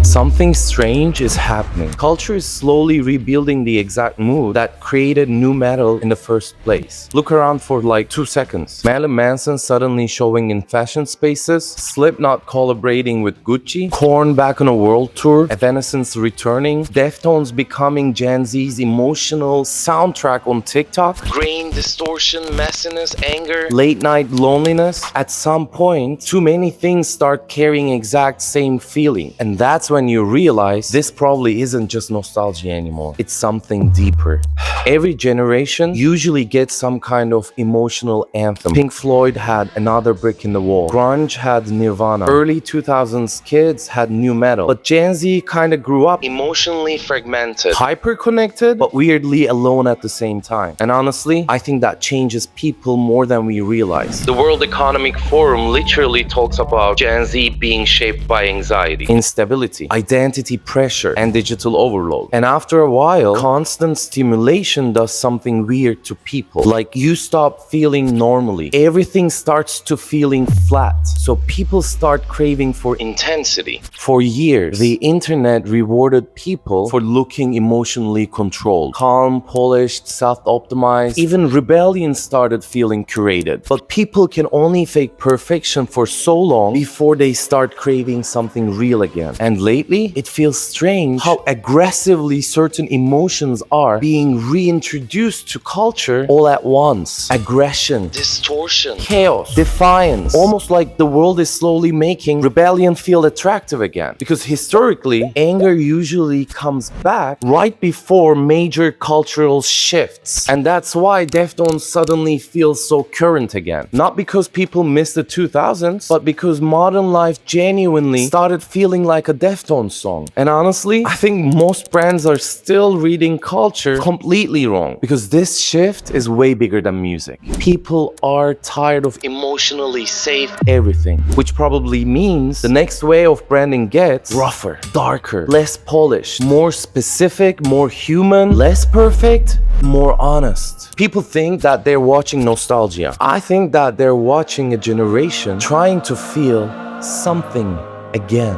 Something strange is happening. Culture is slowly rebuilding the exact mood that created nu metal in the first place. Look around for like 2 seconds. Marilyn Manson suddenly showing in fashion spaces, Slipknot collaborating with Gucci, Korn back on a world tour, Evanescence returning, Deftones becoming Gen Z's emotional soundtrack on TikTok, grain, distortion, messiness, anger, late night loneliness. At some point, too many things start carrying exact same feeling. And that's when you realize this probably isn't just nostalgia anymore. It's something deeper. Every generation usually gets some kind of emotional anthem. Pink Floyd had Another Brick in the Wall. Grunge had Nirvana. Early 2000s kids had nu metal. But Gen Z kinda grew up emotionally fragmented, hyper-connected, but weirdly alone at the same time. And honestly, I think that changes people more than we realize. The World Economic Forum literally talks about Gen Z being shaped by anxiety, instability, identity pressure, and digital overload. And after a while, constant stimulation does something weird to people. Like you stop feeling normally. Everything starts to feeling flat. So people start craving for intensity. For years, the internet rewarded people for looking emotionally controlled, calm, polished, self-optimized. Even rebellion started feeling curated. But people can only fake perfection for so long before they start craving something real again. And lately, it feels strange how aggressively certain emotions are being reintroduced to culture all at once. Aggression, distortion, chaos, defiance. Almost like the world is slowly making rebellion feel attractive again. Because historically, anger usually comes back right before major cultural shifts. And that's why Deftones suddenly feels so current again. Not because people missed the 2000s, but because modern life genuinely started feeling like a Deftones song. And honestly, I think most brands are still reading culture completely wrong, because this shift is way bigger than music. People are tired of emotionally safe everything, which probably means the next way of branding gets rougher, darker, less polished, more specific, more human, less perfect, more honest. People think that they're watching nostalgia. I think that they're watching a generation trying to feel something again.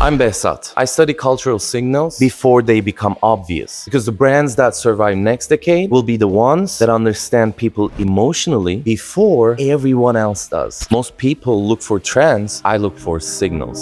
I'm Behzat. I study cultural signals before they become obvious, because the brands that survive next decade will be the ones that understand people emotionally before everyone else does. Most people look for trends, I look for signals.